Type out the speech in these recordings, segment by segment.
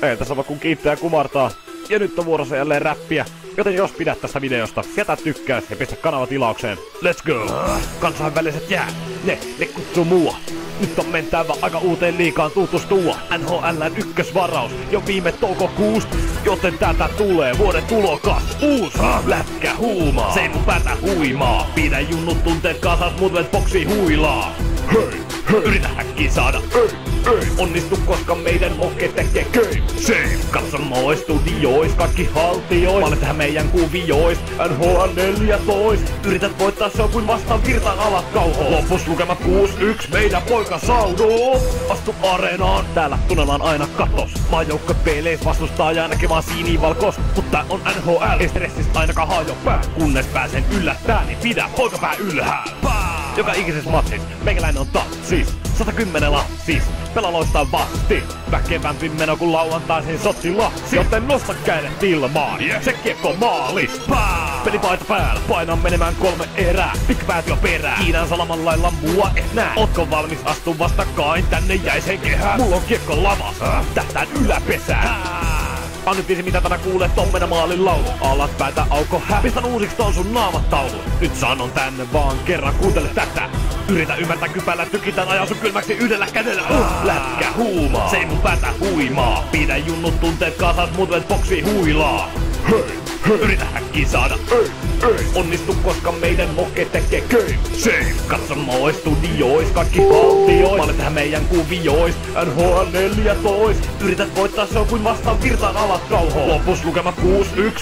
Ei tässä voi kun kiittää ja kumartaa. Ja nyt on vuorossa jälleen räppiä. Joten jos pidät tästä videosta, jätä tykkäys ja pistä kanava tilaukseen. Let's go! Kansainväliset jää, ne kutsuu mua. Nyt on mentävä aika uuteen liigaan tutustua. NHL:n ykkösvaraus jo viime toukokuusta. Joten täältä tulee vuoden tulokas. Uus lätkä huumaa. Se ei mun päätä huimaa. Pidä junnut tunteet kasas, mut vet boksi huilaa. Hei, hei. Yritä äkkiä saada ei onnistu, koska meidän hokke tekee game save. Katsomois, studiois, kaikki haltiois. Paljon tähän meidän kuviois, NHL 14. Yrität voittaa, se on kuin vastaan virtaan alat kauhoon. Loppus lukemat 6-1, meidän poika Saudo. Astu areenaan, täällä tunnellaan aina katos. Maajoukko peleis vastustaa ja näkee vaan sinivalkos. Mut tää on NHL, ei stressistä ainakaan hajo pää. Kunnes pääsen yllättää, niin pidä poikapää ylhäällä. Joka ikisessä matsis, meikäläinen on siis 110 siis pelaa loistavasti. Väkevämpi meno kun lauantaisin sotsilla. Joten nosta kädet ilmaan, se kiekko maalis. Pelipaita päällä, painaa menemään 3 erää. Pikpäät jo perään, Kiinan salaman lailla mua et nää. Ootko valmis astu vastakkain tänne jäiseen kehään? Mulla on kiekko lavas, tähtään yläpesään. Annyt viisi mitä tänä kuulee tommena maalin laulu. Alat päätä auko pistän uusiksi ton sun naamataulu. Nyt sanon tänne vaan kerran, kuuntele tätä. Yritä ymmärtää kypälä, tykitän ajan sun kylmäksi yhdellä kädellä. Lätkä huumaa, se ei mun päätä huimaa. Pidä junnut tunteet kasas, mut vet boksi huilaa. Hei, hei. Yritä äkkiä saada ei onnistu, koska meidän hokke tekee game save. Katsomois, studiois, kaikki haltiois. Paljon tähän meidän kuviois, NHL 14. Yrität voittaa, se on kuin vastaan virtaan alat kauhoon. Loppus lukemat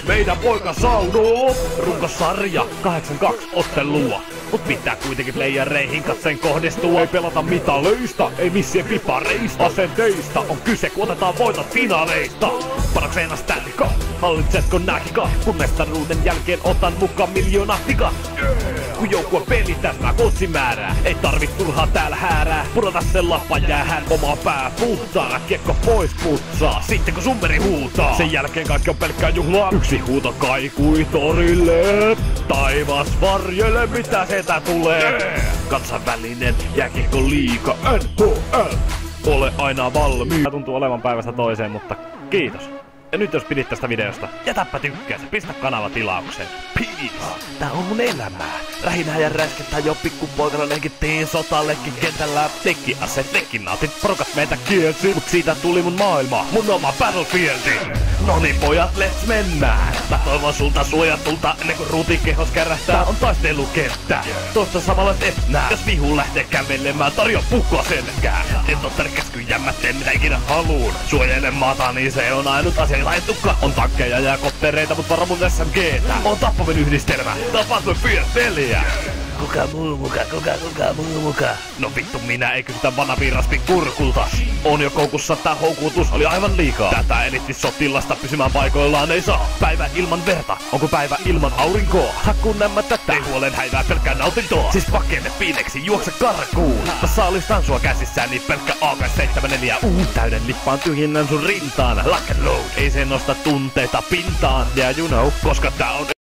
6-1, meidän poika Saudo. Runkosarja 8-2 ottelua. Mut pitää kuitenkin playereihin katseen kohdistua. Ei pelata mitaleista, ei missien pipareista. Asenteista on kyse, kun otetaan voitot finaaleista. Paraksena Stanley Cup, hallitsetko nääkikä? Kun mestaruuden jälkeen otan mukaan miljoona tika. Kun joukkue peli täsmää kotsimäärää. Ei tarvit turhaa täällä häärää. Pudota se lappa jäähän, oma pää puhtaana. Kiekko pois putsaa, sitten kun summeri huutaa. Sen jälkeen kaikki on pelkkää juhlaa. Yksi huuto kaikui torille. Taivas varjele, mitä sieltä tulee. Kansainvälinen jääkiekko liiga NHL. Ole aina valmiina. Tuntuu olevan päivästä toiseen, mutta kiitos. Ja nyt jos pidit tästä videosta, jätäpä tykkäys ja pistä kanava tilaukseen. Peace! Tää on mun elämää. Rähinää ja räskettää jo pikkupoikana lenkittiin sotallekin kentällä. Tekki aseet, tekin nautit, porukat meitä kielsi. Mut siitä tuli mun maailma, mun oma battlefieldi. Noniin pojat, let's mennään. Mä toivon sulta suojatulta ennen kuin ruutikehos kärähtää. On taistelukenttä, toista samalla et nää. Jos vihu lähtee kävelemään, tarjoa pukkua selkää. En tottele käskyjämmät, teen mitä ikinä haluun. Suojele maata, niin se on ainut asia. Laitukka on tankkeja ja koptereita, mut varo mun SMGtä. On tappavin yhdistelmä, tapahtui peliä. Kuka muu muka? No vittu minä, ei kysytä vanavirrasti kurkulta. On jo koukussa, tää houkutus oli aivan liikaa. Tätä elitti sotilasta pysymään paikoillaan ei saa. Päivä ilman verta, onko päivä ilman aurinkoa? Hakkuun nämä tätä, ei huolen häivää pelkkää nautintoa. Siis pakene piineksi, juokse karkuun. Mä saalistan sua käsissäni, pelkkä AK-74 täyden lippaan tyhjennän sun rintaan. Lock and load, ei se nosta tunteita pintaan. Yeah you know, koska tää on